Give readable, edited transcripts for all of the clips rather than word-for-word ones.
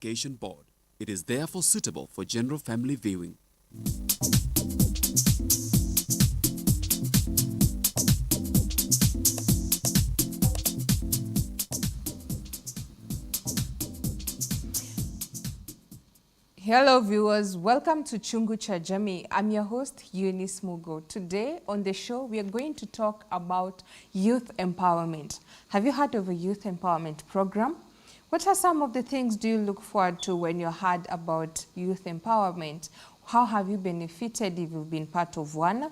Classification Board. It is therefore suitable for general family viewing. Hello viewers, welcome to Chungu cha Jamii. I'm your host Eunice Mugo. Today on the show we are going to talk about youth empowerment. Have you heard of a youth empowerment program? What are some of the things do you look forward to when you heard about youth empowerment? How have you benefited if you've been part of one?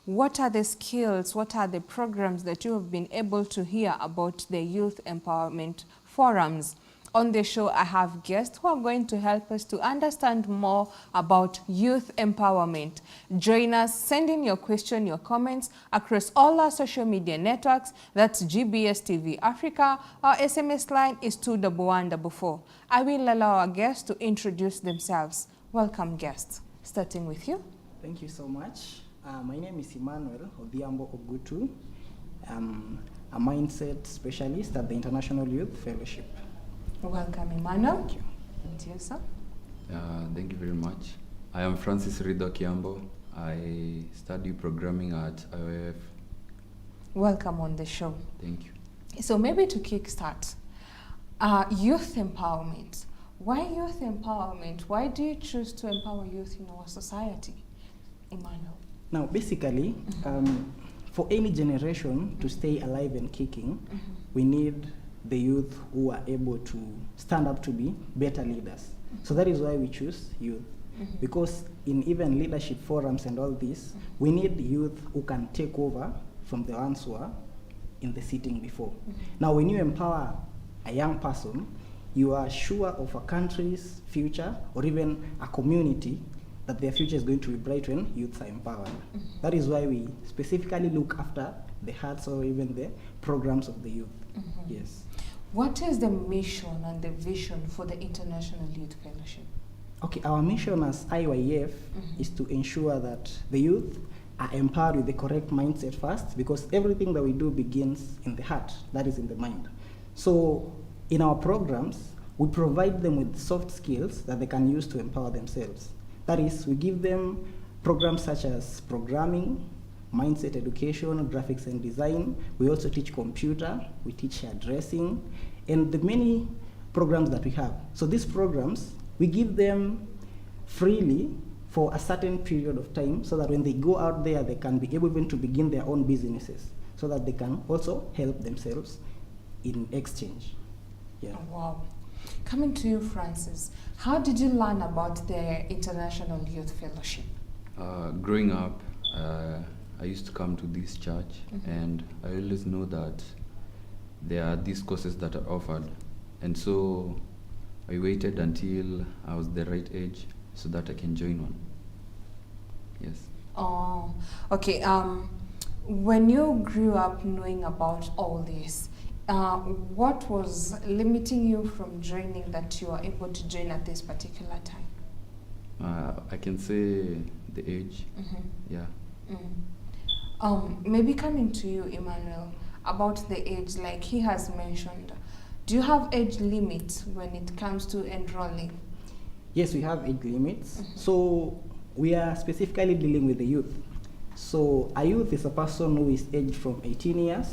What are the skills, what are the programs that you have been able to hear about the youth empowerment forums? On the show, I have guests who are going to help us to understand more about youth empowerment. Join us, send in your question, your comments across all our social media networks. That's GBS TV Africa. Our SMS line is 21144. I will allow our guests to introduce themselves. Welcome, guests. Starting with you. Thank you so much. My name is Emmanuel Odhiambo Ogutu. I'm a mindset specialist at the International Youth Fellowship. Welcome, Emmanuel. Thank you. And you, sir? Thank you very much. I am Francis Rido Kiambo. I study programming at IOF. Welcome on the show. Thank you. So maybe to kickstart, youth empowerment. Why youth empowerment? Why do you choose to empower youth in our society? Emmanuel. Now, basically, for any generation to stay alive and kicking, we need the youth who are able to stand up to be better leaders. So that is why we choose youth. Because in even leadership forums and all this, we need youth who can take over from the ones who are in the sitting before. Now, when you empower a young person, you are sure of a country's future or even a community that their future is going to be bright when youths are empowered. That is why we specifically look after the hearts or even the programs of the youth. Yes. What is the mission and the vision for the International Youth Fellowship? Okay, our mission as IYF is to ensure that the youth are empowered with the correct mindset first, because everything that we do begins in the heart, that is in the mind. So in our programs, we provide them with soft skills that they can use to empower themselves. That is, we give them programs such as programming, mindset education, graphics and design. We also teach computer, we teach hairdressing, and the many programs that we have. So these programs, we give them freely for a certain period of time so that when they go out there, they can be able even to begin their own businesses so that they can also help themselves in exchange. Yeah. Oh, wow. Coming to you, Francis, how did you learn about the International Youth Fellowship? Growing up, I used to come to this church, and I always know that there are these courses that are offered. And so I waited until I was the right age so that I can join one. Yes. Oh, okay. When you grew up knowing about all this, what was limiting you from joining that you were able to join at this particular time? I can say the age. Yeah. Maybe coming to you, Emmanuel, about the age, like he has mentioned, do you have age limits when it comes to enrolling? Yes, we have age limits. So we are specifically dealing with the youth. So a youth is a person who is aged from 18 years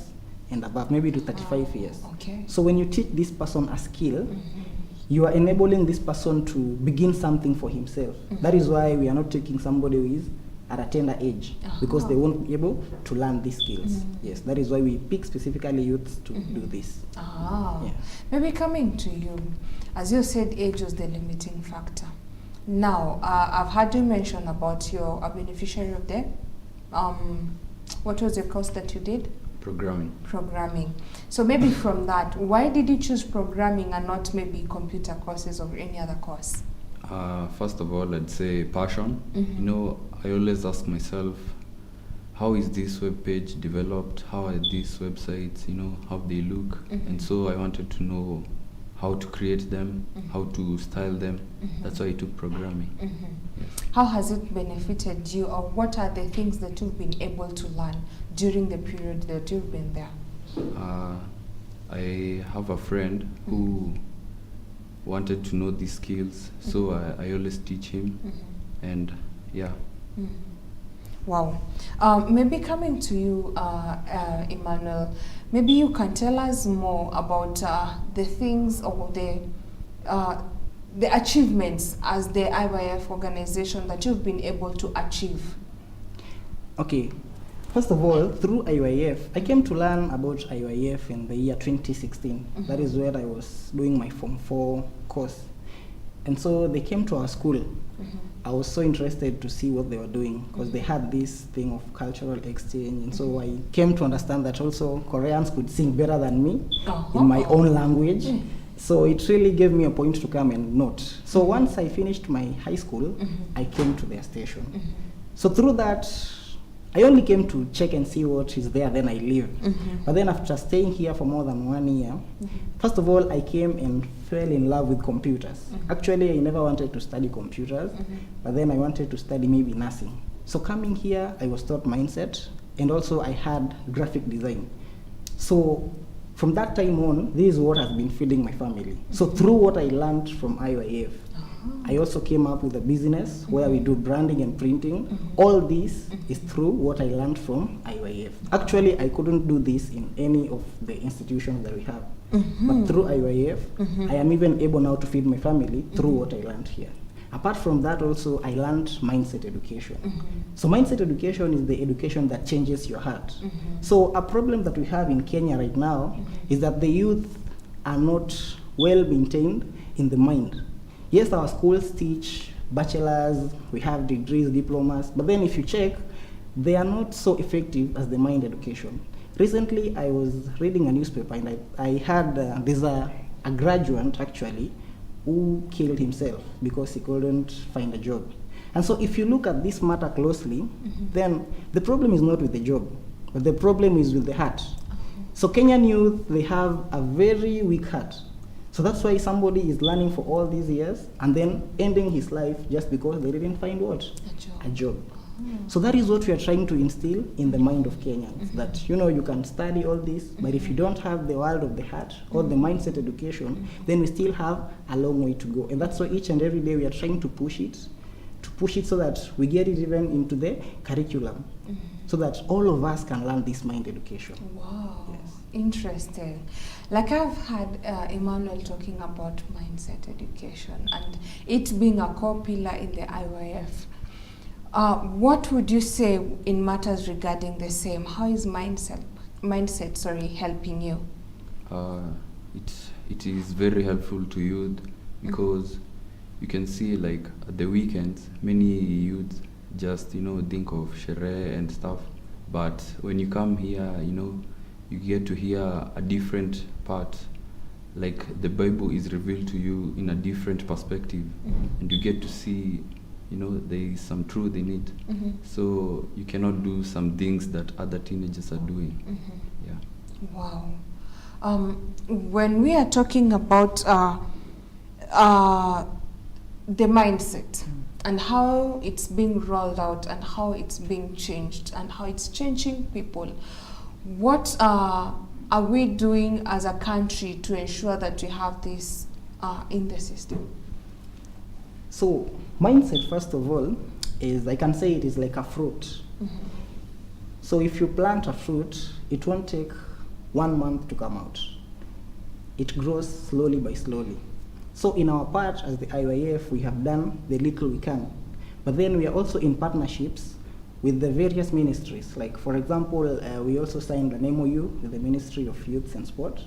and above, maybe to 35 years. Okay. So when you teach this person a skill, you are enabling this person to begin something for himself. That is why we are not taking somebody who is at a tender age, because they won't be able to learn these skills. Yes, that is why we pick specifically youths to do this. Ah, Yeah. maybe coming to you, as you said, age was the limiting factor. Now, I've heard you mention about you're a beneficiary of the, what was the course that you did? Programming. Programming. So maybe from that, why did you choose programming and not maybe computer courses or any other course? First of all, I'd say passion. You know, I always ask myself, how is this web page developed? How are these websites, you know, how they look? And so I wanted to know how to create them, how to style them. That's why I took programming. Yes. How has it benefited you, or what are the things that you've been able to learn during the period that you've been there? I have a friend who wanted to know these skills, so I always teach him, and yeah. Wow. Maybe coming to you, Emmanuel, maybe you can tell us more about the things or the achievements as the IYF organization that you've been able to achieve. Okay. First of all, through IYF, I came to learn about IYF in the year 2016. That is where I was doing my Form 4 course. And so they came to our school. I was so interested to see what they were doing because they had this thing of cultural exchange. And so I came to understand that also Koreans could sing better than me in my own language. So it really gave me a point to come and note. So once I finished my high school, I came to their station. So through that, I only came to check and see what is there, then I leave. But then after staying here for more than 1 year, first of all, I came and fell in love with computers. Actually, I never wanted to study computers, but then I wanted to study maybe nursing. So coming here, I was taught mindset, and also I had graphic design. So from that time on, this is what has been feeding my family. So through what I learned from IYF, I also came up with a business where we do branding and printing. All this is through what I learned from IYF. Actually, I couldn't do this in any of the institutions that we have. But through IYF, I am even able now to feed my family through what I learned here. Apart from that also, I learned mindset education. So mindset education is the education that changes your heart. So a problem that we have in Kenya right now is that the youth are not well maintained in the mind. Yes, our schools teach bachelors, we have degrees, diplomas, but then if you check, they are not so effective as the mind education. Recently, I was reading a newspaper and I had, there's a graduate actually who killed himself because he couldn't find a job. And so if you look at this matter closely, then the problem is not with the job, but the problem is with the heart. So Kenyan youth, they have a very weak heart. So that's why somebody is learning for all these years and then ending his life just because they didn't find what? A job. So that is what we are trying to instill in the mind of Kenyans, that you can study all this, but if you don't have the world of the heart or the mindset education, then we still have a long way to go. And that's why each and every day we are trying to push it so that we get it even into the curriculum, so that all of us can learn this mind education. Wow. Yes. Interesting. Like I've had Emmanuel talking about mindset education and it being a core pillar in the IYF. What would you say in matters regarding the same? How is mindset helping you? It is very helpful to youth because you can see like at the weekends many youths just think of sherehe and stuff, but when you come here you get to hear a different part, like the Bible is revealed to you in a different perspective, and you get to see there is some truth in it. So you cannot do some things that other teenagers are doing. Yeah. Wow. When we are talking about the mindset and how it's being rolled out and how it's being changed and how it's changing people, what are we doing as a country to ensure that we have this in the system? So mindset, first of all, is, I can say it is like a fruit. So if you plant a fruit, it won't take 1 month to come out. It grows slowly by slowly. So in our part as the IYF, we have done the little we can. But then we are also in partnerships with the various ministries. Like for example, we also signed an MOU with the Ministry of Youth and Sport.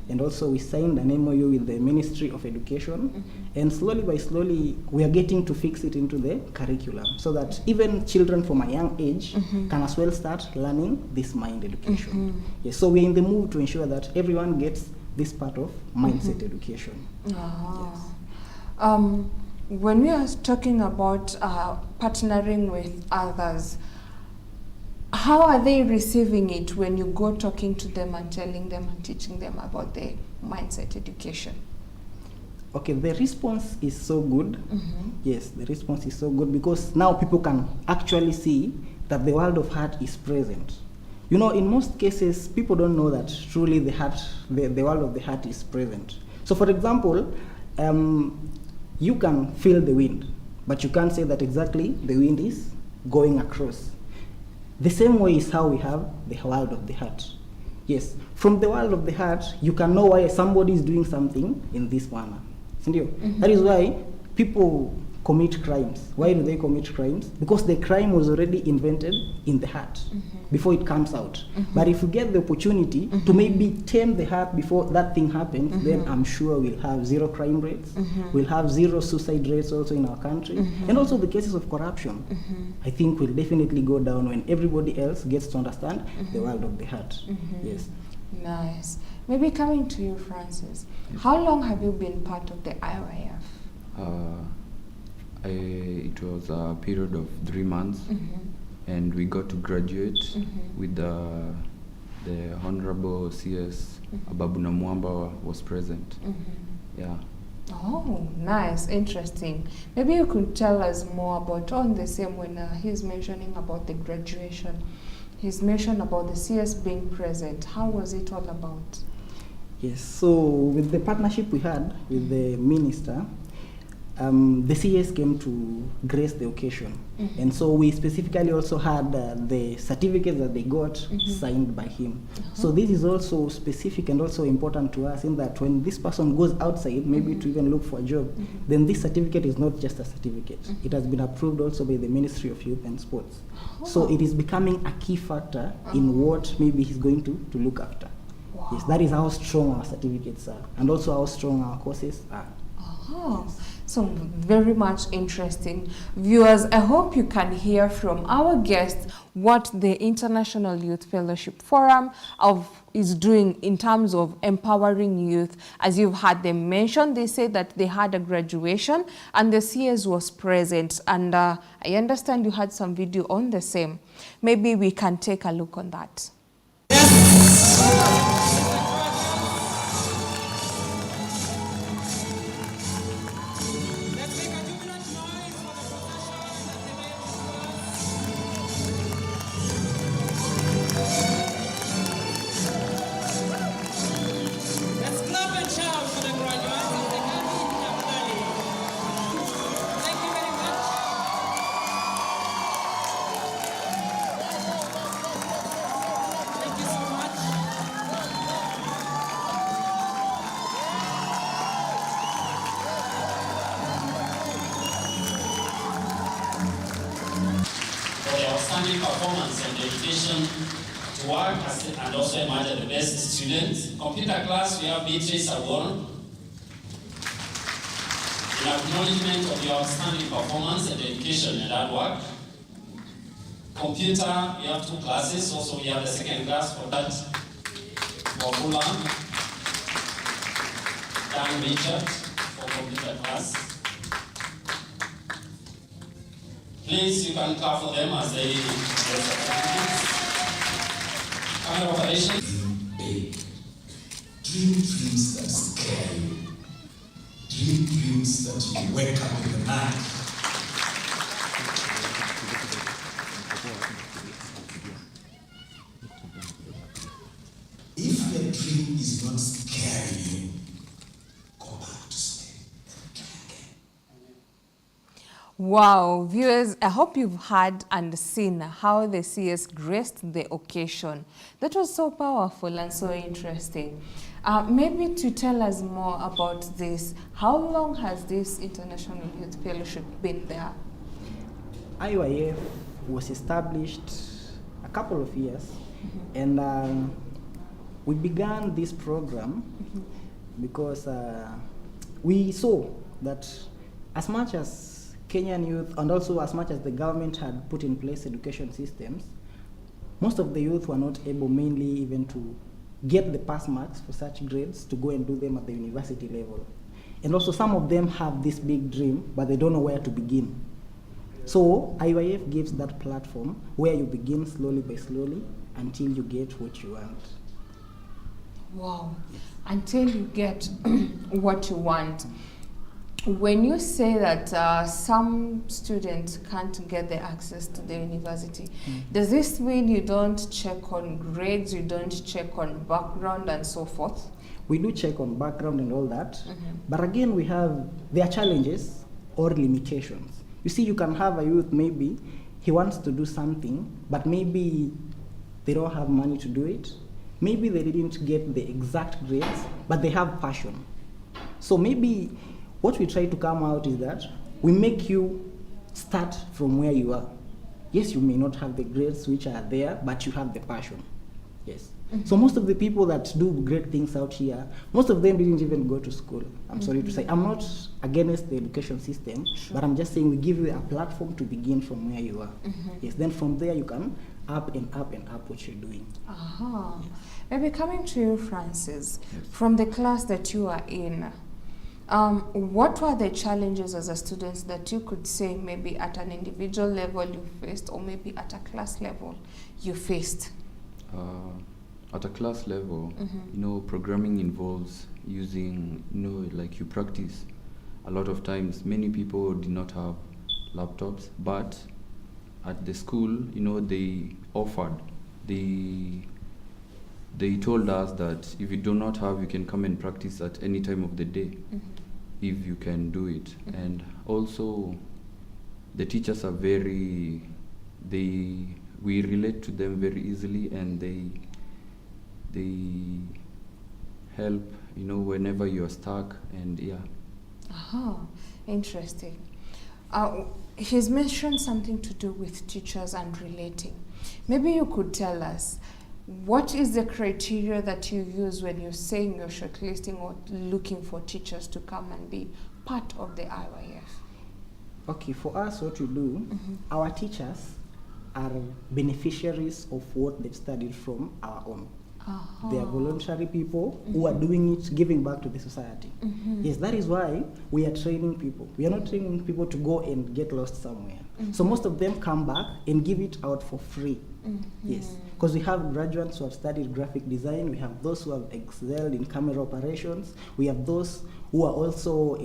And also we signed an MOU with the Ministry of Education. And slowly by slowly, we are getting to fix it into the curriculum so that even children from a young age can as well start learning this mind education. Yes, so we're in the move to ensure that everyone gets this part of mindset education. Yes. When we are talking about partnering with others, how are they receiving it when you go talking to them and telling them and teaching them about the mindset education? Okay, the response is so good. Yes, the response is so good because now people can actually see that the world of heart is present. In most cases, people don't know that truly the world of the heart is present. So for example, you can feel the wind, but you can't say that exactly the wind is going across. The same way is how we have the world of the heart. Yes, from the world of the heart, you can know why somebody is doing something in this manner. That is why people commit crimes. Why do they commit crimes? Because the crime was already invented in the heart before it comes out. But if you get the opportunity to maybe tame the heart before that thing happens, then I'm sure we'll have zero crime rates, we'll have zero suicide rates also in our country, and also the cases of corruption. I think will definitely go down when everybody else gets to understand the world of the heart. Yes. Nice. Maybe coming to you, Francis. How long have you been part of the IYF? It was a period of 3 months, and we got to graduate with the Honorable CS Ababuna Mwamba was present. Yeah. Oh, nice, interesting. Maybe you could tell us more about on the same when he's mentioning about the graduation. He's mentioned about the CS being present. How was it all about? Yes, so with the partnership we had with the minister, the CS came to grace the occasion. And so we specifically also had the certificates that they got signed by him. So this is also specific and also important to us in that when this person goes outside, maybe to even look for a job, then this certificate is not just a certificate. It has been approved also by the Ministry of Youth and Sports. So it is becoming a key factor in what maybe he's going to look after. Wow. Yes, that is how strong our certificates are, and also how strong our courses are. Yes. So very much interesting. Viewers, I hope you can hear from our guests what the International Youth Fellowship Forum is doing in terms of empowering youth. As you've heard them mention, they say that they had a graduation and the CS was present. And I understand you had some video on the same. Maybe we can take a look on that. Outstanding performance and dedication to work and also emerge as the best students. Computer class, we have Beatrice Award. In acknowledgement of your outstanding performance and dedication and hard work. Computer, we have 2 classes. Also, we have the second class for that. Wabula, Dan Richard for computer class. Please, you can clap for them as they get certificates. Camera operation. Big. Dream dreams that scare you. Dream dreams that you wake up in the night. If your dream is not scaring you, go back to sleep. Wow, viewers, I hope you've heard and seen how the CS graced the occasion. That was so powerful and so interesting. Maybe to tell us more about this, how long has this International Youth Fellowship been there? IYF was established a couple of years, and we began this program because we saw that as much as Kenyan youth and also as much as the government had put in place education systems, most of the youth were not able mainly even to get the pass marks for such grades to go and do them at the university level. And also some of them have this big dream, but they don't know where to begin. So IYF gives that platform where you begin slowly by slowly until you get what you want. Wow, until you get what you want. When you say that some students can't get the access to the university, does this mean you don't check on grades, you don't check on background and so forth? we do check on background and all that. But again, there are challenges or limitations. You see, you can have a youth, maybe he wants to do something, but maybe they don't have money to do it. Maybe they didn't get the exact grades, but they have passion. So maybe what we try to come out is that we make you start from where you are. Yes, you may not have the grades which are there, but you have the passion. Yes. So most of the people that do great things out here, most of them didn't even go to school. I'm sorry to say. I'm not against the education system, but I'm just saying we give you a platform to begin from where you are. Yes, then from there you can up and up and up what you're doing. Maybe coming to you, Francis, from the class that you are in, what were the challenges as a student that you could say maybe at an individual level you faced, or maybe at a class level you faced? At a class level, you know, programming involves using, you know, like you practice. A lot of times, many people did not have laptops, but at the school, you know, they offered, they told us that if you do not have, you can come and practice at any time of the day, if you can do it. And also, the teachers are we relate to them very easily, and they help, you know, whenever you're stuck, and yeah. Interesting. He's mentioned something to do with teachers and relating. Maybe you could tell us, what is the criteria that you use when you're saying you're shortlisting or looking for teachers to come and be part of the IYF? Okay, for us, what we do, our teachers are beneficiaries of what they've studied from our own. They are voluntary people who are doing it, giving back to the society. Yes, that is why we are training people. We are not training people to go and get lost somewhere. So most of them come back and give it out for free. Yes, because we have graduates who have studied graphic design, we have those who have excelled in camera operations, we have those who are also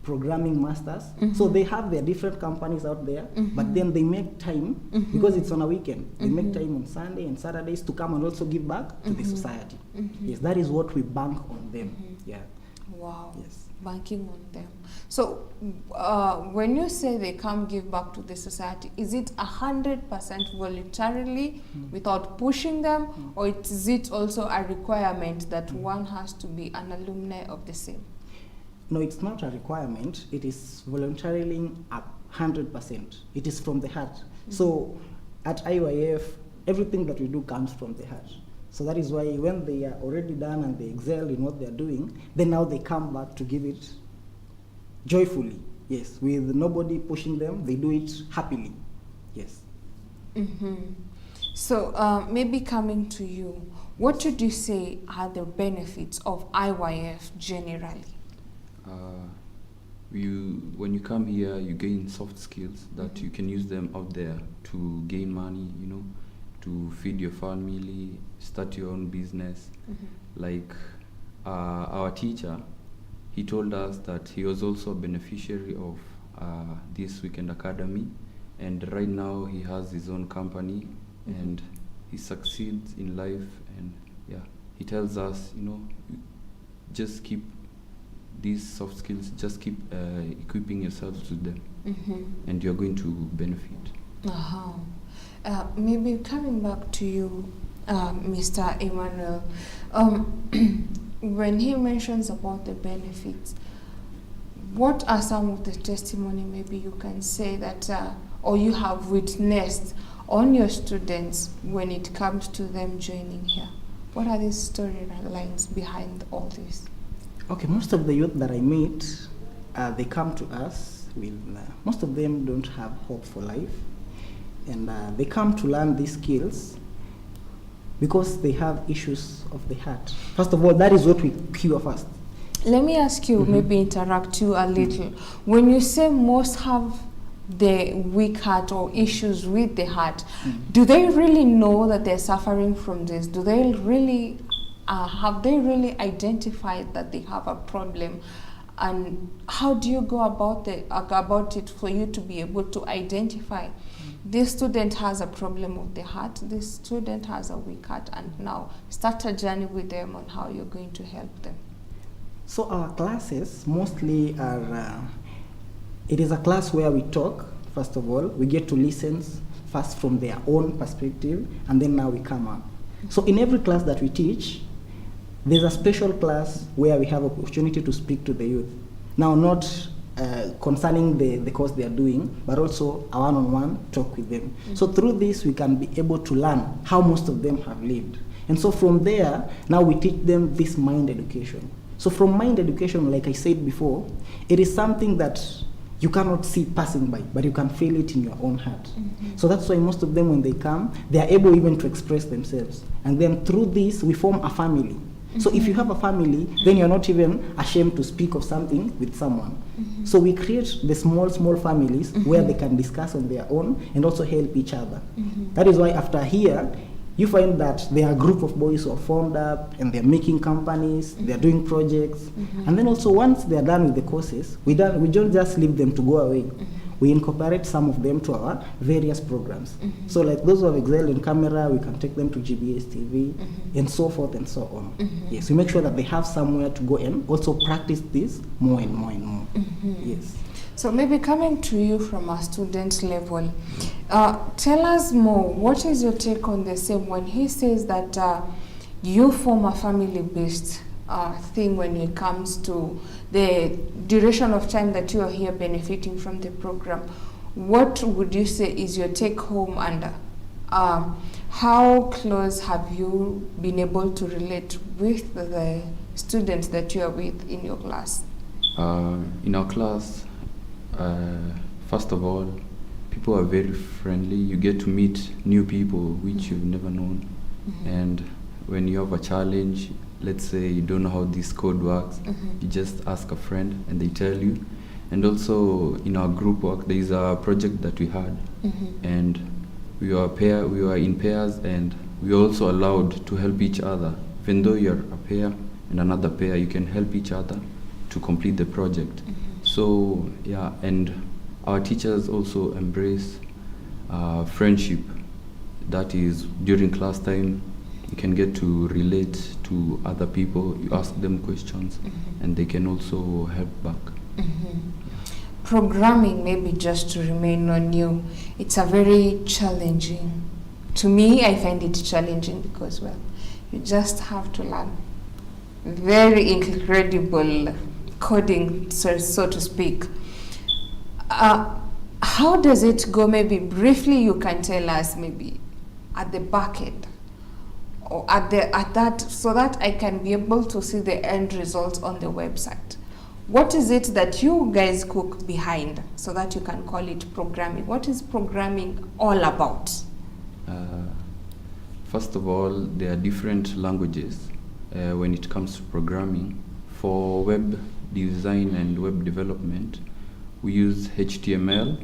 programming masters. So they have their different companies out there, but then they make time, because it's on a weekend, they make time on Sunday and Saturdays to come and also give back to the society. Yes, that is what we bank on them. Yeah. Wow. Yes. Banking on them. So when you say they come give back to the society, is it 100% voluntarily without pushing them, or is it also a requirement that one has to be an alumni of the same? No, it's not a requirement. It is voluntarily 100%. It is from the heart. So at IYF, everything that we do comes from the heart. So that is why when they are already done and they excel in what they are doing, then now they come back to give it joyfully. Yes, with nobody pushing them, they do it happily. Yes. So maybe coming to you, what would you say are the benefits of IYF generally? When you come here, you gain soft skills that you can use them out there to gain money, you know, to feed your family, start your own business. Like our teacher, he told us that he was also a beneficiary of this Weekend Academy, and right now he has his own company and he succeeds in life. And yeah, he tells us, you know, just keep these soft skills, just keep equipping yourselves with them, and you're going to benefit. Maybe coming back to you, Mr. Emmanuel, when he mentions about the benefits, what are some of the testimony maybe you can say that, or you have witnessed on your students when it comes to them joining here? What are the storylines behind all this? Okay, most of the youth that I meet, they come to us with, most of them don't have hope for life. And they come to learn these skills because they have issues of the heart. First of all, that is what we cure first. Let me ask you, maybe interrupt you a little. When you say most have the weak heart or issues with the heart, do they really know that they're suffering from this? Do they really, have they really identified that they have a problem? And how do you go about it for you to be able to identify this student has a problem of the heart, this student has a weak heart, and now start a journey with them on how you're going to help them? So our classes mostly are, it is a class where we talk, first of all. We get to listen first from their own perspective, and then now we come up. So in every class that we teach, there's a special class where we have opportunity to speak to the youth. Now, not concerning the course they are doing, but also a one-on-one talk with them. So through this, we can be able to learn how most of them have lived. And so from there, now we teach them this mind education. So from mind education, like I said before, it is something that you cannot see passing by, but you can feel it in your own heart. So that's why most of them, when they come, they are able even to express themselves. And then through this, we form a family. So if you have a family, then you're not even ashamed to speak of something with someone. So we create the small families where they can discuss on their own and also help each other. That is why after here, you find that there are a group of boys who are formed up and they're making companies, they're doing projects. And then also once they're done with the courses, we don't just leave them to go away. We incorporate some of them to our various programs. So like those who have excelled in camera, we can take them to GBS TV and so forth and so on. Yes, we make sure that they have somewhere to go and also practice this more and more and more. Yes. So maybe coming to you from a student level, tell us more, what is your take on the same when he says that you form a family-based thing when it comes to the duration of time that you are here benefiting from the program? What would you say is your take home, and how close have you been able to relate with the students that you are with in your class? In our class, first of all, people are very friendly. You get to meet new people which you've never known. And when you have a challenge, let's say you don't know how this code works, you just ask a friend and they tell you. And also in our group work, there is a project that we had, and we were in pairs, and we were also allowed to help each other. Even though you're a pair and another pair, you can help each other to complete the project. So yeah, and our teachers also embrace friendship. That is, during class time, you can get to relate to other people. You ask them questions, and they can also help back. Programming, maybe just to remain on you, it's a very challenging. To me, I find it challenging because, well, you just have to learn very incredible coding, so to speak. How does it go? Maybe briefly you can tell us, maybe at the back end, or at that, so that I can be able to see the end result on the website. What is it that you guys cook behind so that you can call it programming? What is programming all about? First of all, there are different languages when it comes to programming. For web design and web development, we use HTML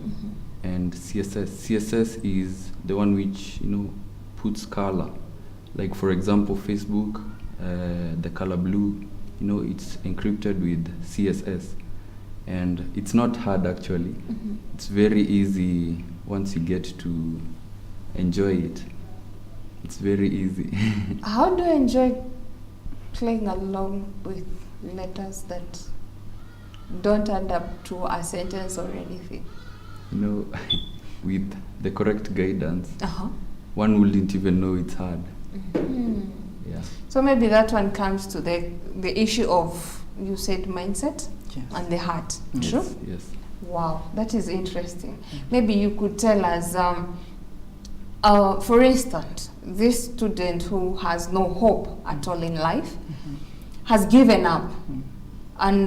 and CSS. CSS is the one which puts color. Like for example, Facebook, the color blue, it's encrypted with CSS, and it's not hard actually. It's very easy once you get to enjoy it. It's very easy. How do you enjoy playing along with letters that don't add up to a sentence or anything? With the correct guidance, one wouldn't even know it's hard. Yeah. So maybe that one comes to the issue of, you said, mindset and the heart. True? Yes. Wow, that is interesting. Maybe you could tell us, for instance, this student who has no hope at all in life, has given up, and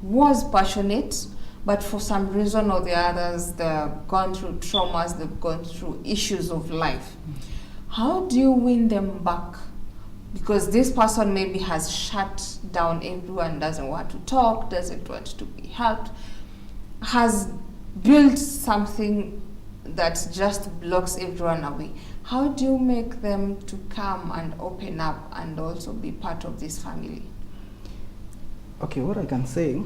was passionate, but for some reason or the others, they've gone through traumas, they've gone through issues of life. How do you win them back? Because this person maybe has shut down everyone, doesn't want to talk, doesn't want to be helped, has built something that just blocks everyone away. How do you make them to come and open up and also be part of this family? Okay, what I can say,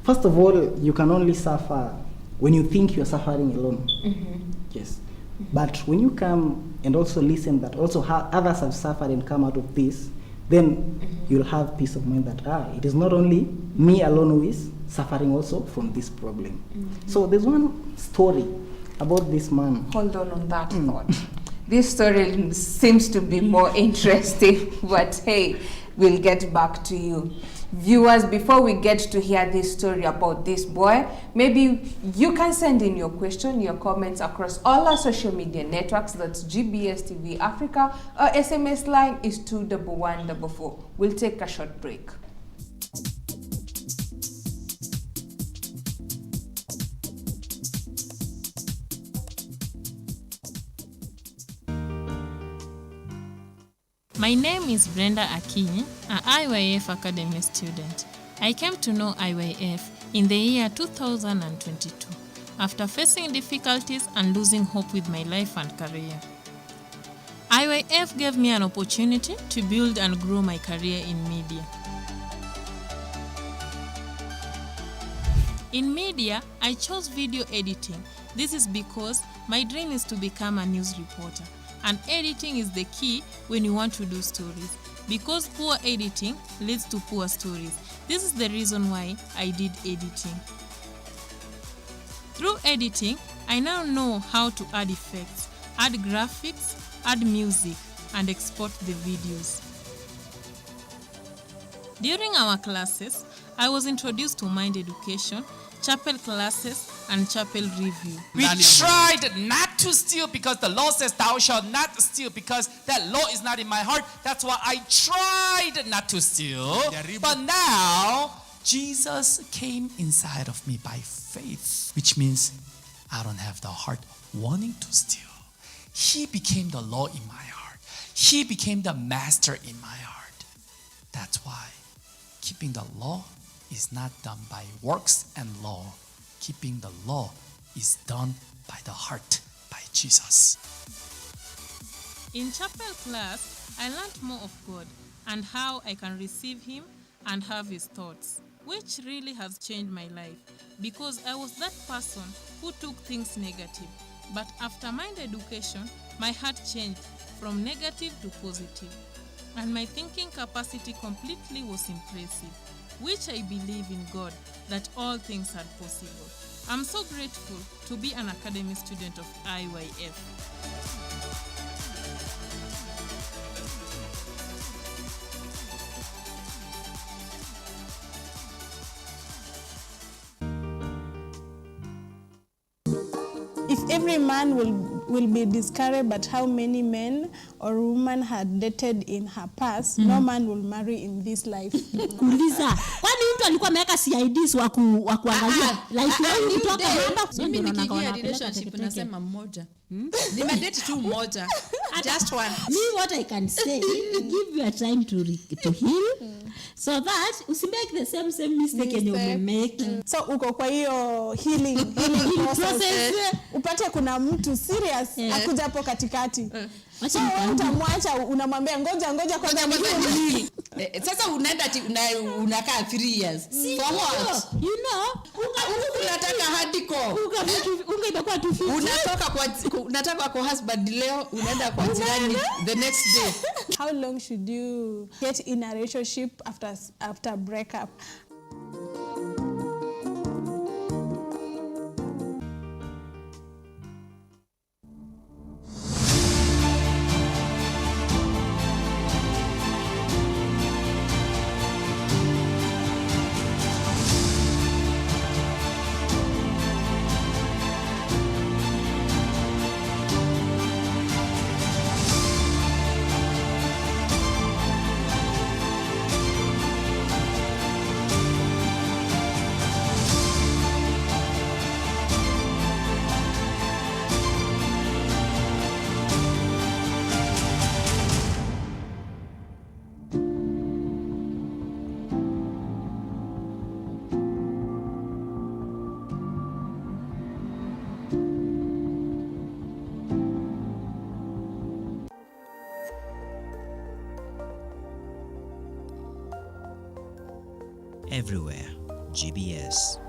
first of all, you can only suffer when you think you're suffering alone. Yes. But when you come and also listen that also how others have suffered and come out of this, then you'll have peace of mind that it is not only me alone who is suffering also from this problem. So there's one story about this man. Hold on that thought. This story seems to be more interesting, but hey, we'll get back to you. Viewers, before we get to hear this story about this boy, maybe you can send in your question, your comments across all our social media networks. That's GBS TV Africa. Our SMS line is 21144. We'll take a short break. My name is Brenda Akinyi, an IYF Academy student. I came to know IYF in the year 2022 after facing difficulties and losing hope with my life and career. IYF gave me an opportunity to build and grow my career in media. In media, I chose video editing. This is because my dream is to become a news reporter. And editing is the key when you want to do stories, because poor editing leads to poor stories. This is the reason why I did editing. Through editing, I now know how to add effects, add graphics, add music, and export the videos. During our classes, I was introduced to Mind Education, chapel classes, and chapel review. We tried not to steal because the law says thou shalt not steal, because that law is not in my heart. That's why I tried not to steal. But now, Jesus came inside of me by faith, which means I don't have the heart wanting to steal. He became the law in my heart. He became the master in my heart. That's why keeping the law is not done by works and law. Keeping the law is done by the heart, by Jesus. In chapel class, I learned more of God and how I can receive Him and have His thoughts, which really has changed my life, because I was that person who took things negative. But after Mind Education, my heart changed from negative to positive, and my thinking capacity completely was impressive, which I believe in God that all things are possible. I'm so grateful to be an academy student of IYF. If every man will be discouraged but how many men or women had dated in her past, no man will marry in this life. Kuuliza, kwani mtu alikuwa ameweka CIDs wa kuangalia life yao kutoka hapa? Mimi nikiingia relationship nasema mmoja. Nimedate tu mmoja. Just one. Me what I can say, give you a time to heal. So that you make the same mistake and you make. So uko kwa hiyo healing process. Upate kuna mtu serious akuja hapo katikati. So utamwacha unamwambia ngoja kwanza mimi. Sasa unaenda unakaa 3 years. For what? You know, unataka hardcore. Unga itakuwa tu unataka kwa husband leo, unaenda kwa jirani the next day. How long should you get in a relationship after breakup? Everywhere, GBS.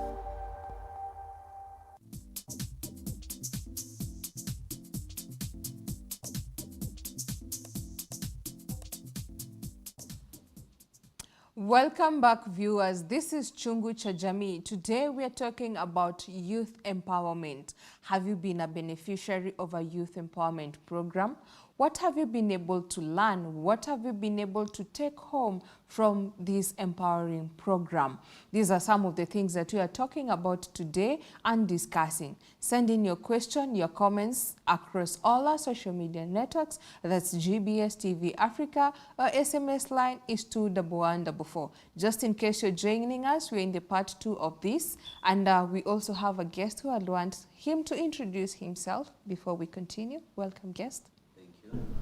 Welcome back, viewers. This is Chungu cha Jamii. Today we are talking about youth empowerment. Have you been a beneficiary of a youth empowerment program? What have you been able to learn? What have you been able to take home from this empowering program? These are some of the things that we are talking about today and discussing. Send in your question, your comments across all our social media networks. That's GBS TV Africa. Our SMS line is 21144. Just in case you're joining us, we're in the part 2 of this. And we also have a guest who I'd want him to introduce himself before we continue. Welcome, guest.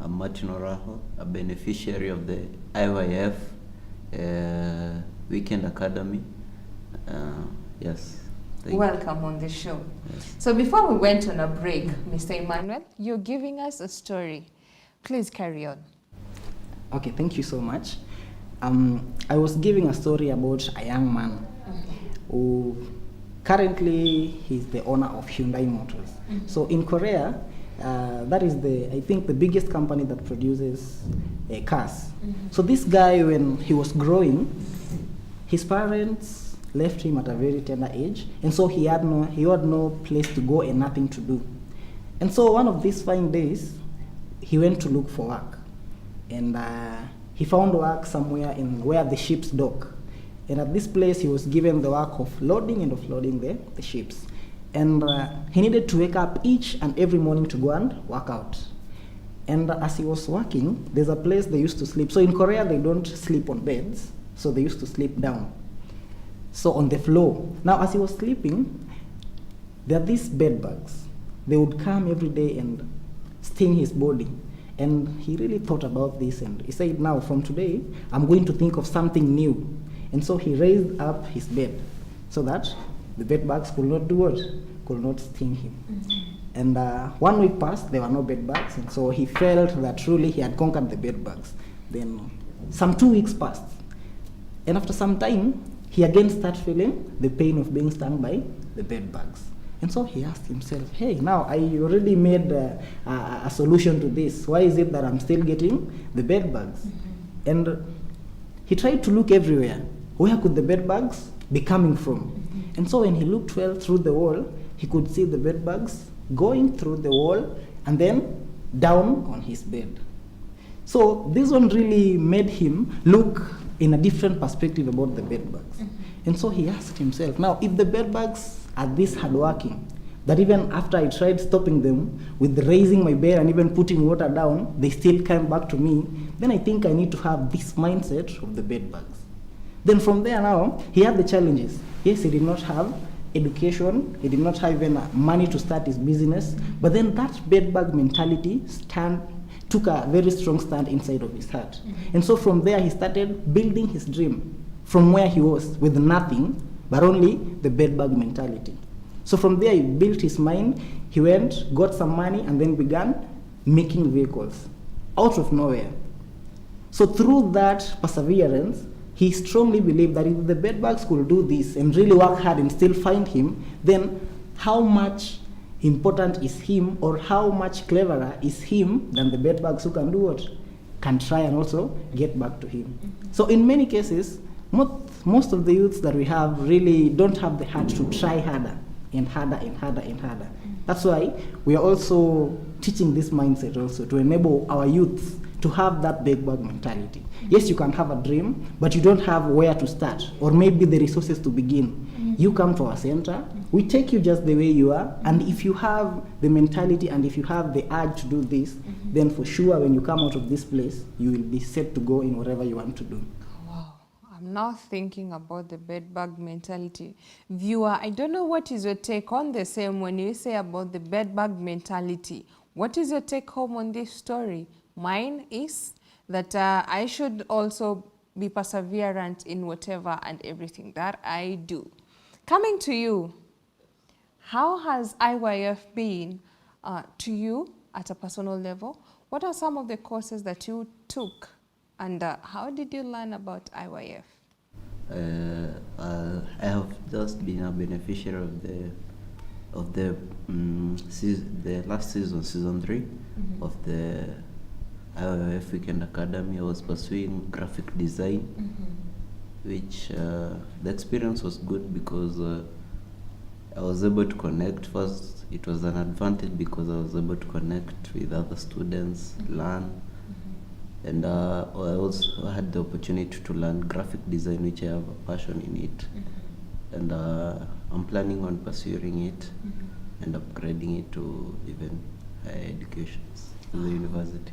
I'm Martin Oraho, a beneficiary of the IYF Weekend Academy. Yes. Welcome on the show. Yes. So before we went on a break, Mr. Emmanuel, you're giving us a story. Please carry on. Okay, thank you so much. I was giving a story about a young man who currently he's the owner of Hyundai Motors. So in Korea, that is I think the biggest company that produces cars. So this guy, when he was growing, his parents left him at a very tender age, and so he had no place to go and nothing to do. And so one of these fine days, he went to look for work, and he found work somewhere in where the ships dock. And at this place, he was given the work of loading and offloading the ships. And he needed to wake up each and every morning to go and work out. And as he was working, there's a place they used to sleep. So in Korea, they don't sleep on beds, so they used to sleep down. So on the floor. Now, as he was sleeping, there are these bed bugs. They would come every day and sting his body. And he really thought about this, and he said, now from today, I'm going to think of something new. And so he raised up his bed so that the bed bugs could not do what? Could not sting him. And 1 week passed, there were no bed bugs, and so he felt that truly he had conquered the bed bugs. Then some 2 weeks passed, and after some time, he again started feeling the pain of being stung by the bed bugs. And so he asked himself, hey, now I already made a solution to this. Why is it that I'm still getting the bed bugs? And he tried to look everywhere. Where could the bed bugs be coming from? And so when he looked well through the wall, he could see the bed bugs going through the wall and then down on his bed. So this one really made him look in a different perspective about the bed bugs. And so he asked himself, now if the bed bugs are this hardworking, that even after I tried stopping them with raising my bed and even putting water down, they still came back to me, then I think I need to have this mindset of the bed bugs. Then from there now, he had the challenges. Yes, he did not have education, he did not have even money to start his business, but then that bedbug mentality took a very strong stand inside of his heart. And so from there, he started building his dream from where he was with nothing, but only the bedbug mentality. So from there, he built his mind, he went, got some money, and then began making vehicles out of nowhere. So through that perseverance, he strongly believed that if the bedbugs could do this and really work hard and still find him, then how much important is him, or how much cleverer is him than the bedbugs who can do what? Can try and also get back to him. So in many cases, most of the youths that we have really don't have the heart to try harder and harder and harder and harder. That's why we are also teaching this mindset also to enable our youths to have that bedbug mentality. Yes, you can have a dream, but you don't have where to start, or maybe the resources to begin. You come to our center, we take you just the way you are, and if you have the mentality and if you have the urge to do this, then for sure when you come out of this place, you will be set to go in whatever you want to do. Wow, I'm now thinking about the bedbug mentality. Viewer, I don't know what is your take on the same when you say about the bedbug mentality. What is your take home on this story? Mine is that I should also be perseverant in whatever and everything that I do. Coming to you, how has IYF been to you at a personal level? What are some of the courses that you took, and how did you learn about IYF? I have just been a beneficiary of the last season, season 3 of the IYF Weekend Academy. I was pursuing graphic design. which the experience was good because I was able to connect. First, it was an advantage because I was able to connect with other students, learn, and I also had the opportunity to learn graphic design, which I have a passion in it, and I'm planning on pursuing it and upgrading it to even higher educations to the university.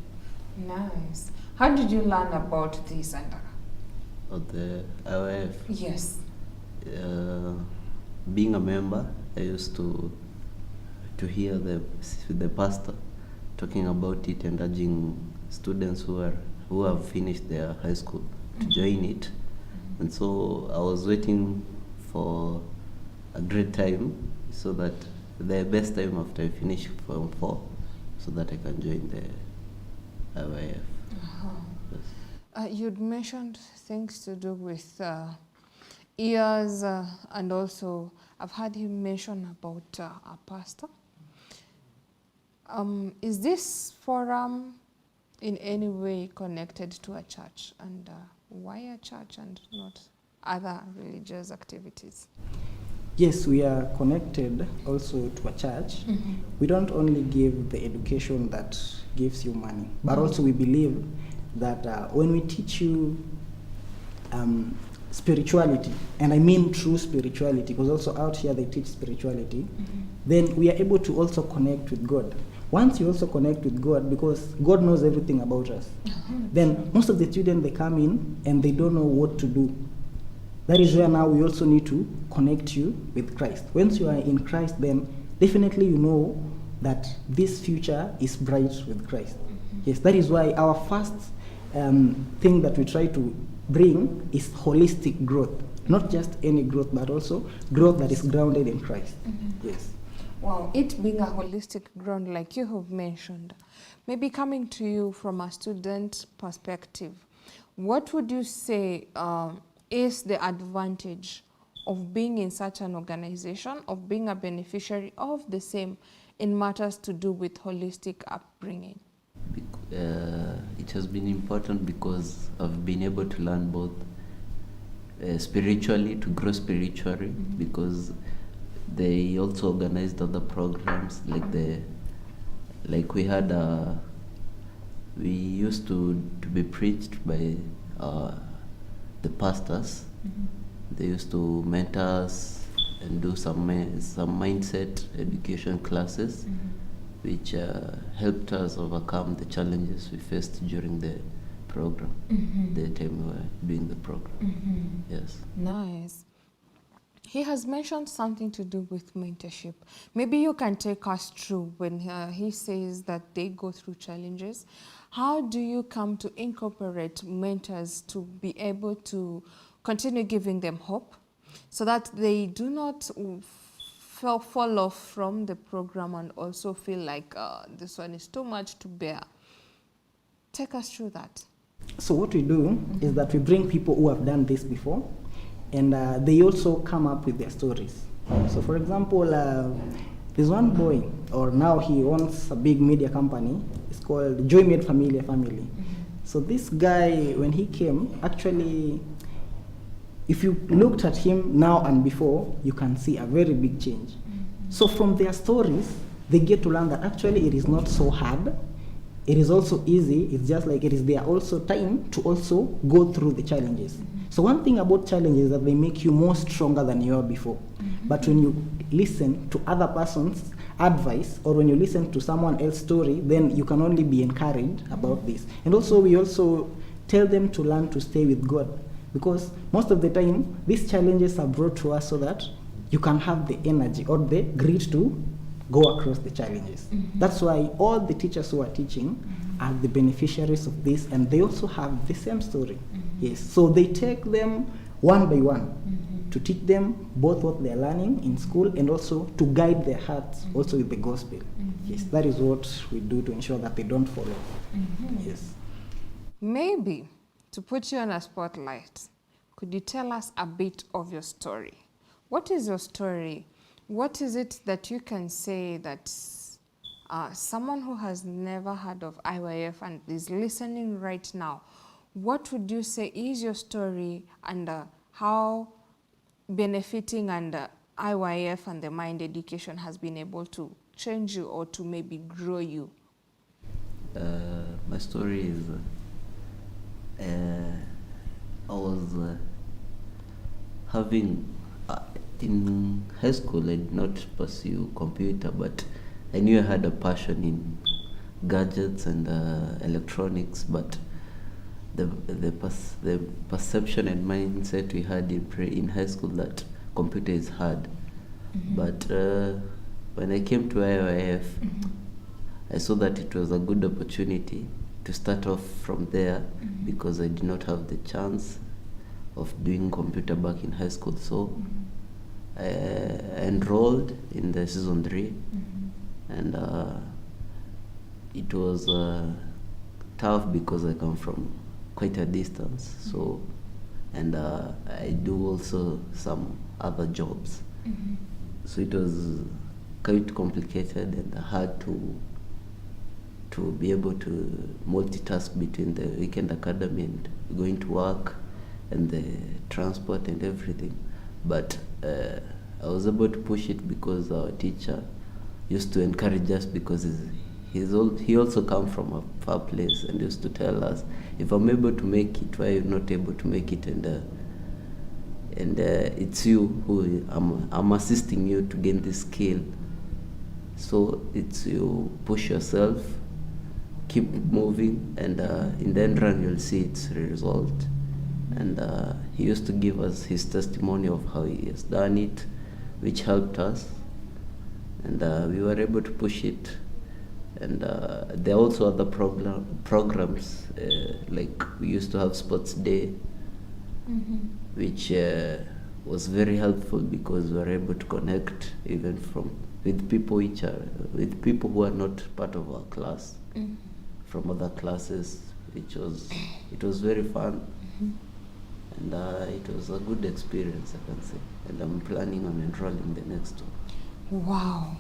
Nice. How did you learn about this, and Of the IYF. yes? Being a member, I used to hear the pastor talking about it and urging students who have finished their high school to join it. And so I was waiting for a great time, so that the best time after I finish Form 4, so that I can join the IYF. Yes. You'd mentioned things to do with ears, and also I've heard him mention about a pastor. Is this forum in any way connected to a church, and why a church and not other religious activities? Yes, we are connected also to a church. We don't only give the education that gives you money, but also we believe that when we teach you spirituality, and I mean true spirituality, because also out here they teach spirituality, then we are able to also connect with God. Once you also connect with God, because God knows everything about us, then most of the students, they come in and they don't know what to do. That is where now we also need to connect you with Christ. Once you are in Christ, then definitely you know that this future is bright with Christ. Yes, that is why our first thing that we try to bring is holistic growth. Not just any growth, but also growth that is grounded in Christ. Yes. Wow, it being a holistic ground like you have mentioned, maybe coming to you from a student perspective, what would you say is the advantage of being in such an organization, of being a beneficiary of the same in matters to do with holistic upbringing? It has been important because I've been able to learn both spiritually, to grow spiritually, because they also organized other programs like we had we used to be preached by the pastors. They used to mentor us and do some mindset education classes, which helped us overcome the challenges we faced during the program, the time we were doing the program. Yes. Nice. He has mentioned something to do with mentorship. Maybe you can take us through when he says that they go through challenges. How do you come to incorporate mentors to be able to continue giving them hope so that they do not fall off from the program and also feel like this one is too much to bear? Take us through that. So what we do is that we bring people who have done this before, and they also come up with their stories. So for example, there's one boy, or now he owns a big media company. It's called Joy Made Familia Family. So this guy, when he came, actually, if you looked at him now and before, you can see a very big change. So from their stories, they get to learn that actually it is not so hard. It is also easy. It's just like it is there also time to also go through the challenges. So one thing about challenges is that they make you more stronger than you were before. But when you listen to other person's advice, or when you listen to someone else's story, then you can only be encouraged about this. And also we also tell them to learn to stay with God, because most of the time these challenges are brought to us so that you can have the energy or the grit to go across the challenges. That's why all the teachers who are teaching are the beneficiaries of this, and they also have the same story. Yes, so they take them one by one to teach them both what they're learning in school and also to guide their hearts also with the gospel. Yes, that is what we do to ensure that they don't fall off. Yes. Maybe to put you on a spotlight, could you tell us a bit of your story? What is your story? What is it that you can say that someone who has never heard of IYF and is listening right now, what would you say is your story, and how benefiting and IYF and the Mind education has been able to change you or to maybe grow you? My story is I was having in high school I did not pursue computer, but I knew I had a passion in gadgets and electronics, but the perception and mindset we had in high school that computer is hard. But when I came to IYF, I saw that it was a good opportunity to start off from there, because I did not have the chance of doing computer back in high school. So I enrolled in the season 3, and it was tough because I come from quite a distance. So, and I do also some other jobs. So it was quite complicated, and hard to be able to multitask between the weekend academy and going to work and the transport and everything. But I was able to push it because our teacher used to encourage us, because he also come from a far place, and used to tell us, if I'm able to make it, why are you not able to make it? And it's you who I'm assisting you to gain this skill. So it's you push yourself, keep moving, and in the end run you'll see its result. And he used to give us his testimony of how he has done it, which helped us, and we were able to push it. And there are also other programs, like we used to have sports day, which was very helpful, because we were able to connect even with people who are not part of our class, from other classes, it was very fun. And it was a good experience, I can say. And I'm planning on enrolling the next one. Wow.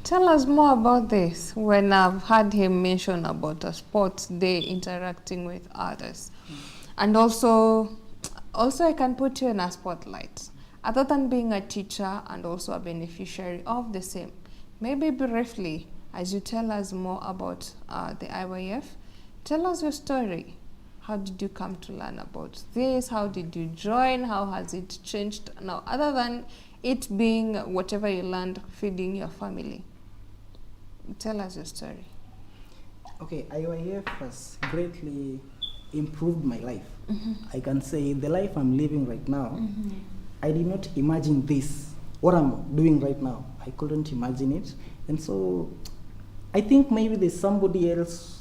Tell us more about this. When I've heard him mention about a sports day, interacting with others. And also I can put you in a spotlight. Other than being a teacher and also a beneficiary of the same, maybe briefly, as you tell us more about the IYF, tell us your story. How did you come to learn about this? How did you join? How has it changed now, other than it being whatever you learned, feeding your family? Tell us your story. Okay, IYF has greatly improved my life. I can say the life I'm living right now, I did not imagine this. What I'm doing right now, I couldn't imagine it. And so I think maybe there's somebody else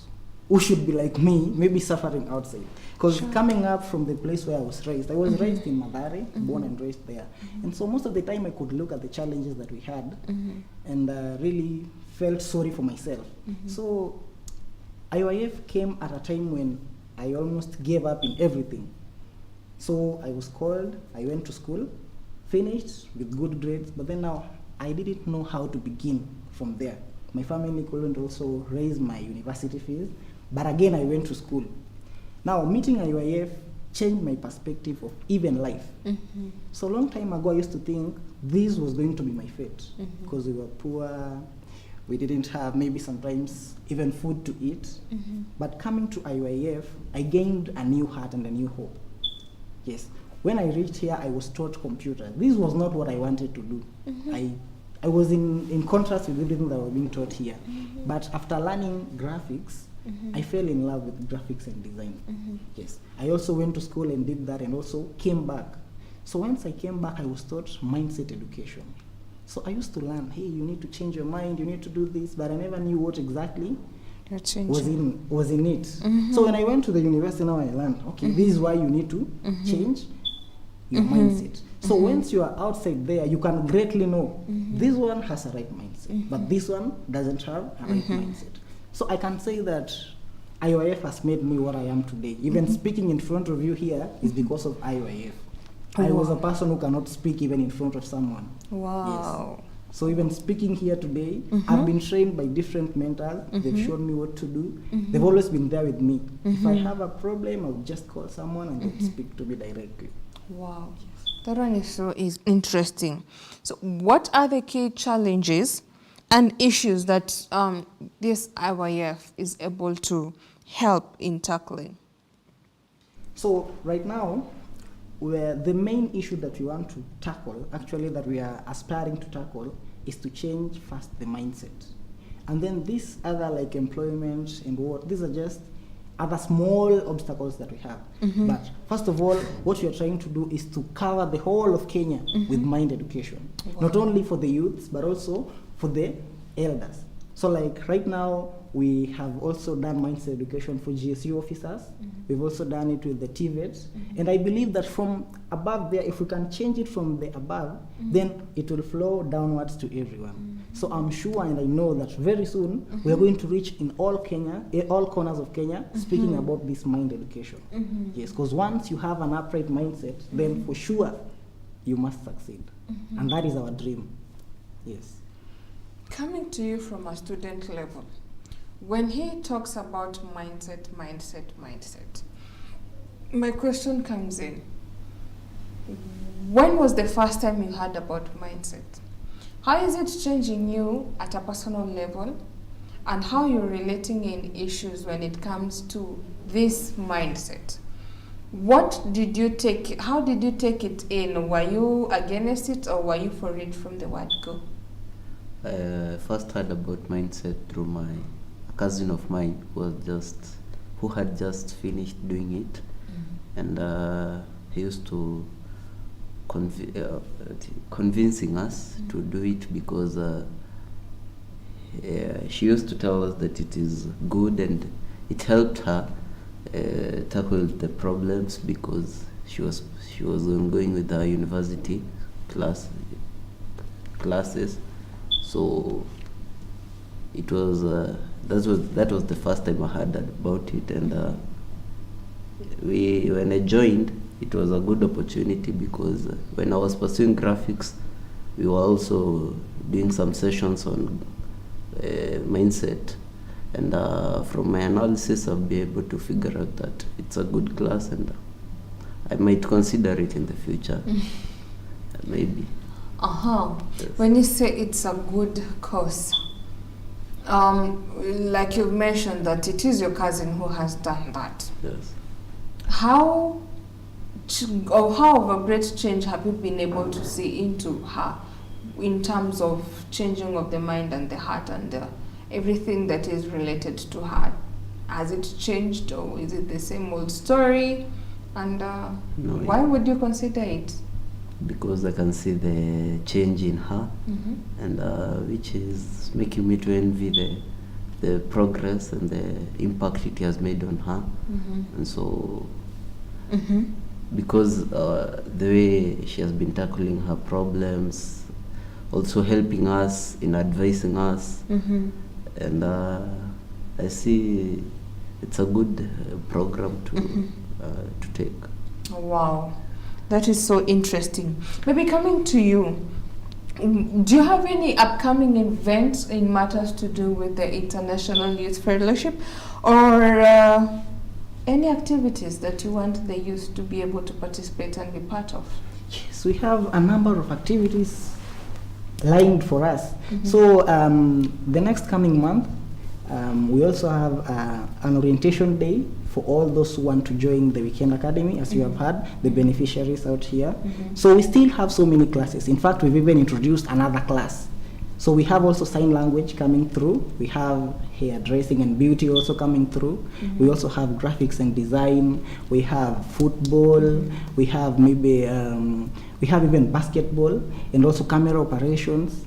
who should be like me, maybe suffering outside. Because coming up from the place where I was raised raised in Madare, born and raised there. And so most of the time I could look at the challenges that we had and really felt sorry for myself. So IYF came at a time when I almost gave up in everything. So I was called, I went to school, finished with good grades, but then now I didn't know how to begin from there. My family couldn't also raise my university fees, but again I went to school. Now meeting IYF changed my perspective of even life. So a long time ago I used to think this was going to be my fate, because we were poor, we didn't have maybe sometimes even food to eat. But coming to IYF, I gained a new heart and a new hope. Yes, when I reached here, I was taught computer. This was not what I wanted to do. I was in contrast with everything that was being taught here. But after learning graphics, I fell in love with graphics and design. Yes, I also went to school and did that, and also came back. So once I came back, I was taught mindset education. So I used to learn, hey, you need to change your mind, you need to do this, but I never knew what exactly was in it. So when I went to the university, now I learned, okay, this is why you need to change your mindset. So once you are outside there, you can greatly know this one has a right mindset, but this one doesn't have a right mindset. So I can say that IYF has made me what I am today. Even speaking in front of you here is because of IYF. I was a person who cannot speak even in front of someone. Wow. So even speaking here today, I've been trained by different mentors. They've shown me what to do. They've always been there with me. If I have a problem, I'll just call someone and they'll speak to me directly. Wow. That one is interesting. So what are the key challenges and issues that this IYF is able to help in tackling? So right now, the main issue that we want to tackle, actually that we are aspiring to tackle, is to change first the mindset. And then these other like employment and what, these are just other small obstacles that we have. But first of all, what we are trying to do is to cover the whole of Kenya with mind education. Wow. Not only for the youths, but also for the elders. So like right now, we have also done mindset education for GSU officers. We've also done it with the TVETs. And I believe that from above there, if we can change it from the above, then it will flow downwards to everyone. So I'm sure and I know that very soon we are going to reach in all Kenya, all corners of Kenya, speaking about this mind education. Yes, because once you have an upright mindset, then for sure you must succeed. And that is our dream. Yes. Coming to you from a student level, when he talks about mindset, my question comes in. When was the first time you heard about mindset? How is it changing you at a personal level? And how you're relating in issues when it comes to this mindset? What did you take, how did you take it in? Were you against it or were you for it from the word go? I first heard about mindset through a cousin of mine who had just finished doing it, and he used to convincing us to do it because she used to tell us that it is good and it helped her tackle the problems because she was ongoing with her university classes. So it was that was the first time I heard about it, and when I joined, it was a good opportunity because when I was pursuing graphics, we were also doing some sessions on mindset, and from my analysis, I'll be able to figure out that it's a good class, and I might consider it in the future, maybe. Yes. When you say it's a good course, like you mentioned that it is your cousin who has done that. Yes. How of a great change have you been able to see into her in terms of changing of the mind and the heart and everything that is related to her? Has it changed or is it the same old story? And No, why would you consider it? Because I can see the change in her, and which is making me to envy the progress and the impact it has made on her. And so because the way she has been tackling her problems, also helping us in advising us, and I see it's a good program to take. Wow. That is so interesting. Maybe coming to you, do you have any upcoming events in matters to do with the International Youth Fellowship or any activities that you want the youth to be able to participate and be part of? Yes, we have a number of activities lined for us. So the next coming month, we also have an orientation day for all those who want to join the Weekend Academy, as you have heard, the beneficiaries out here. So we still have so many classes. In fact, we've even introduced another class. So we have also sign language coming through. We have hairdressing and beauty also coming through. We also have graphics and design. We have football. We have maybe, we have even basketball and also camera operations.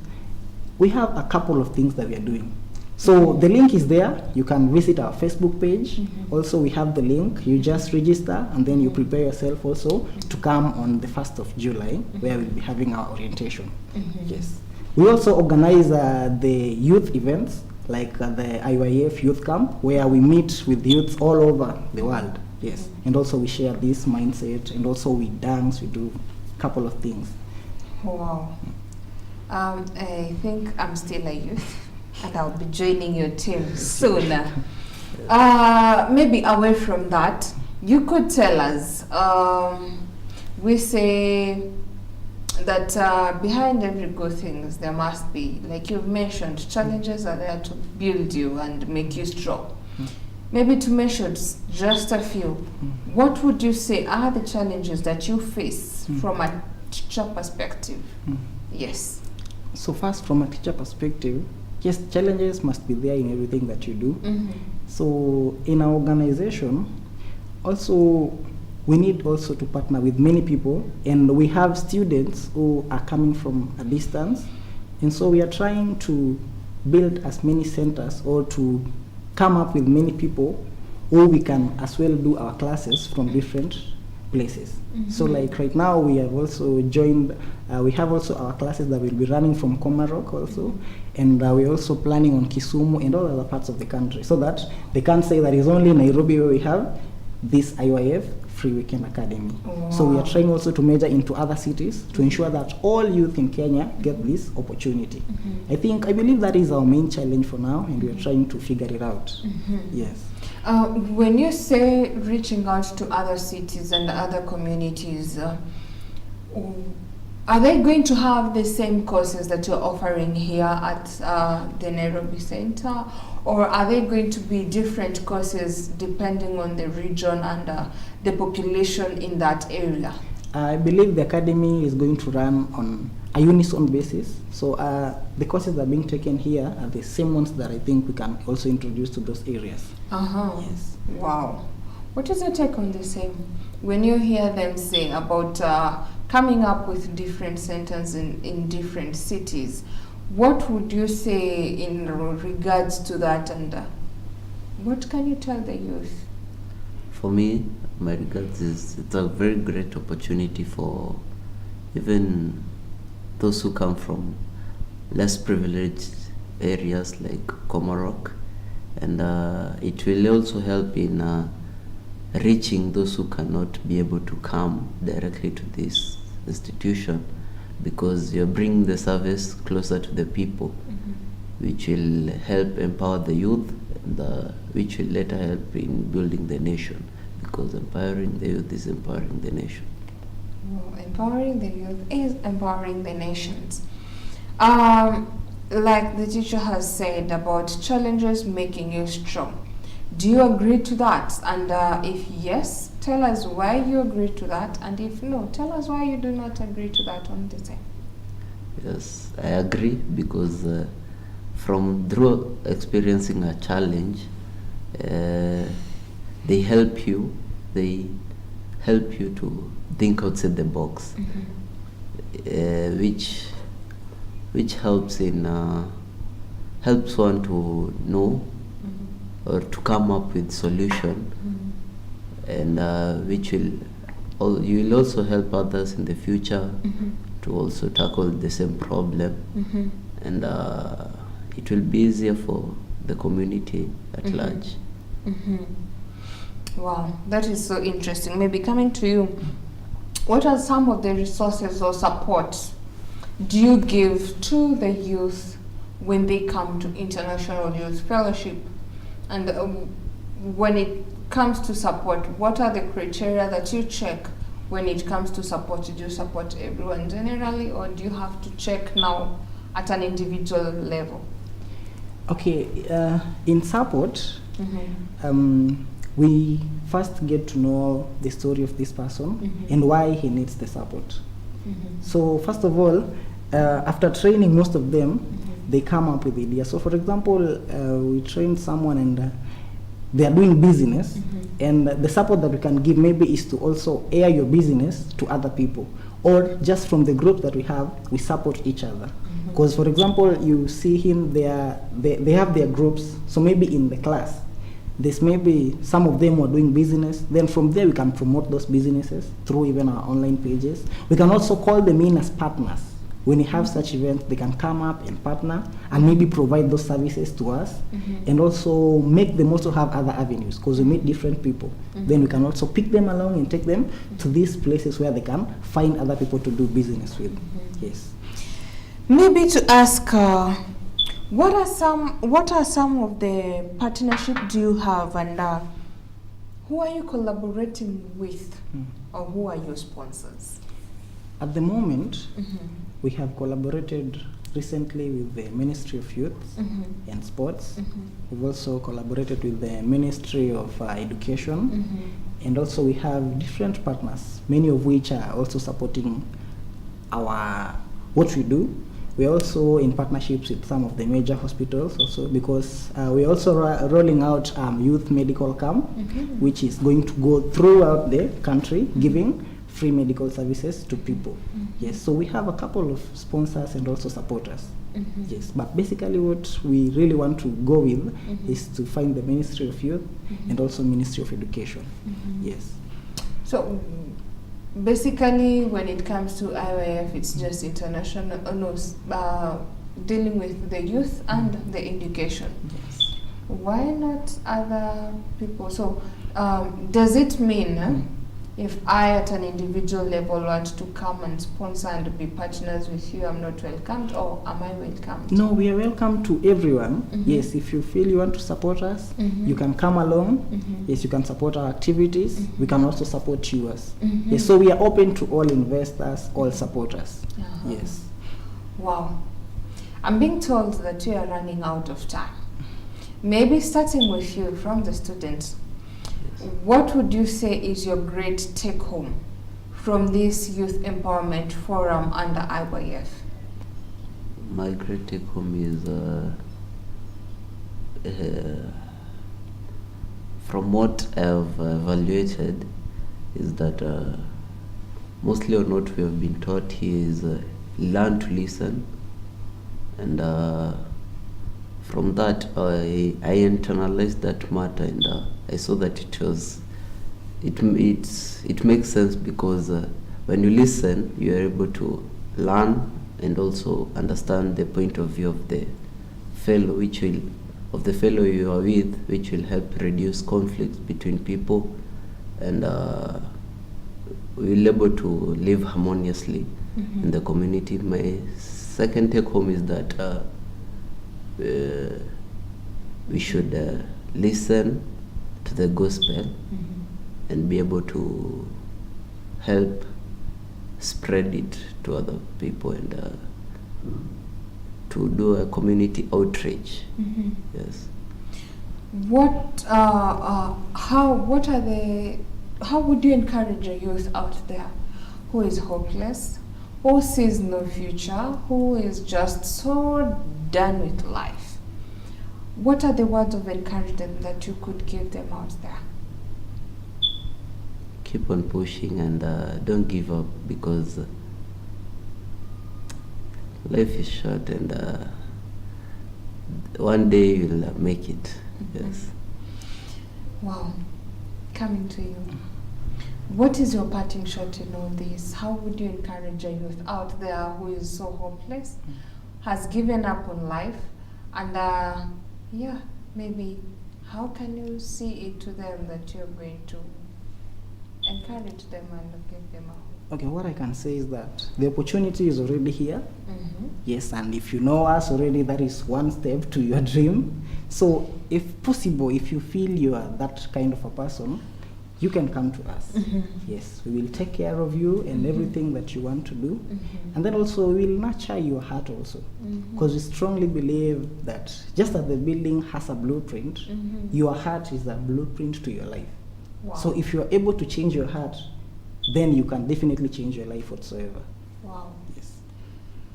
We have a couple of things that we are doing. So the link is there. You can visit our Facebook page. Also, we have the link. You just register and then you prepare yourself also to come on the 1st of July, where we'll be having our orientation. Yes. We also organize the youth events, like the IYF Youth Camp, where we meet with youths all over the world. Yes. And also we share this mindset, and also we dance, we do a couple of things. Wow. I think I'm still a youth and I'll be joining your team soon. Maybe away from that, you could tell us, we say that behind every good thing there must be, like you've mentioned, challenges are there to build you and make you strong. Maybe to mention just a few, what would you say are the challenges that you face from a teacher perspective? Yes. So first, from a teacher perspective, yes, challenges must be there in everything that you do. So in our organization, also we need also to partner with many people, and we have students who are coming from a distance, and so we are trying to build as many centers or to come up with many people who we can as well do our classes from different places. So like right now we have also joined, we have also our classes that will be running from Komarok also, and we're also planning on Kisumu and all other parts of the country, so that they can't say that it's only Nairobi where we have this IYF Free Weekend Academy. So we are trying also to measure into other cities to ensure that all youth in Kenya get this opportunity. I believe that is our main challenge for now, and we are trying to figure it out. Yes. When you say reaching out to other cities and other communities, are they going to have the same courses that you're offering here at the Nairobi Center, or are they going to be different courses depending on the region and the population in that area? I believe the academy is going to run on a unison basis. So the courses that are being taken here are the same ones that I think we can also introduce to those areas. Yes. Wow. What is your take on the same? When you hear them say about coming up with different centers in different cities, what would you say in regards to that, and what can you tell the youth? For me, my regards is it's a very great opportunity for even those who come from less privileged areas like Komarok, and it will also help in reaching those who cannot be able to come directly to this institution, because you're bringing the service closer to the people, which will help empower the youth, and which will later help in building the nation, because empowering the youth is empowering the nation. Well, empowering the youth is empowering the nations. Like the teacher has said about challenges making you strong. Do you agree to that? And if yes, tell us why you agree to that. And if no, tell us why you do not agree to that on the same. Yes, I agree, because through experiencing a challenge, they help you to think outside the box, which helps one to know or to come up with solution, and you will also help others in the future to also tackle the same problem, and it will be easier for the community at large. Wow, that is so interesting. Maybe coming to you, what are some of the resources or support do you give to the youth when they come to International Youth Fellowship? And when it comes to support, what are the criteria that you check when it comes to support? Do you support everyone generally, or do you have to check now at an individual level? Okay, in support, we first get to know the story of this person and why he needs the support. So first of all, after training most of them, they come up with ideas. So for example, we train someone and they are doing business, and the support that we can give maybe is to also air your business to other people, or just from the group that we have, we support each other. Because for example, you see him, they have their groups, so maybe in the class, there's maybe some of them who are doing business, then from there we can promote those businesses through even our online pages. We can also call them in as partners. When we have such events, they can come up and partner and maybe provide those services to us, and also make them also have other avenues, because we meet different people. Then we can also pick them along and take them to these places where they can find other people to do business with. Yes. Maybe to ask, what are some of the partnership do you have, and who are you collaborating with, or who are your sponsors? At the moment, we have collaborated recently with the Ministry of Youth and Sports. We've also collaborated with the Ministry of Education, and also we have different partners, many of which are also supporting what we do. We're also in partnerships with some of the major hospitals also, because we're also rolling out youth medical camp, which is going to go throughout the country, giving free medical services to people. Yes, so we have a couple of sponsors and also supporters. Yes, but basically what we really want to go with is to find the Ministry of Youth and also Ministry of Education. Yes. So basically, when it comes to IYF, it's just international, dealing with the youth and the education. Yes. Why not other people? So does it mean if I at an individual level want to come and sponsor and be partners with you, I'm not welcomed, or am I welcomed? No, we are welcome to everyone. Yes, if you feel you want to support us, you can come along. Yes, you can support our activities. We can also support yours. Yes, so we are open to all investors, all supporters. Yes. Wow. I'm being told that you are running out of time. Maybe starting with you from the students, what would you say is your great take home from this Youth Empowerment Forum under IYF? My great take home is from what I've evaluated is that mostly on what we have been taught here is learn to listen, and from that I internalized that matter, and I saw that it makes sense, because when you listen, you are able to learn and also understand the point of view of the fellow, you are with, which will help reduce conflicts between people, and we'll be able to live harmoniously in the community. My second take home is that we should listen to the gospel and be able to help spread it to other people, and to do a community outreach. Yes. How would you encourage a youth out there who is hopeless, who sees no future, who is just so done with life? What are the words of encouragement that you could give them out there? Keep on pushing, and don't give up, because life is short, and one day you'll make it. Yes. Wow. Coming to you. What is your parting shot in all this? How would you encourage a youth out there who is so hopeless, has given up on life, and maybe how can you see it to them that you're going to encourage them and give them a hope? Okay, what I can say is that the opportunity is already here. Yes, and if you know us already, that is one step to your dream. So if possible, if you feel you are that kind of a person, you can come to us. Yes, we will take care of you and everything that you want to do. And then also we will nurture your heart also. Because we strongly believe that just as the building has a blueprint, your heart is a blueprint to your life. Wow. So if you are able to change your heart, then you can definitely change your life whatsoever. Wow. Yes.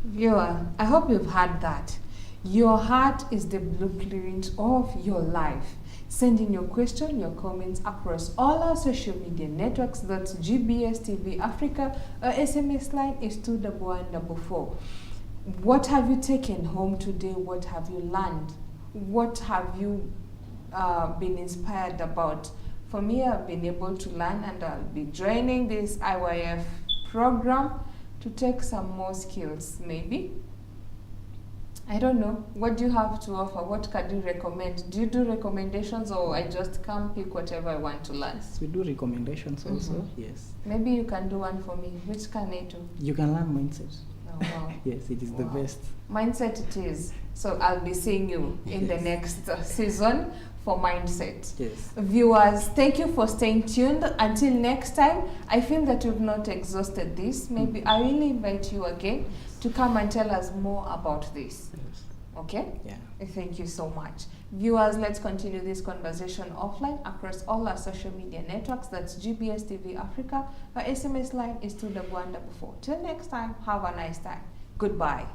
Viewer, I hope you've heard that. Your heart is the blueprint of your life. Send in your question, your comments across all our social media networks. That's GBS TV Africa. Our SMS line is 21144. What have you taken home today? What have you learned? What have you been inspired about? For me, I've been able to learn, and I'll be joining this IYF program to take some more skills, maybe. I don't know. What do you have to offer? What can you recommend? Do you do recommendations, or I just come pick whatever I want to learn? We do recommendations also, yes. Maybe you can do one for me. Which can I do? You can learn mindset. Oh, wow. Yes, it is the best. Mindset it is. So I'll be seeing you in the next season for Mindset. Yes. Viewers, thank you for staying tuned. Until next time, I feel that we've not exhausted this. Maybe I will invite you again to come and tell us more about this. Yes. Okay? Yeah. Thank you so much. Viewers, let's continue this conversation offline across all our social media networks. That's GBS TV Africa. Our SMS line is 244. Till next time, have a nice time. Goodbye.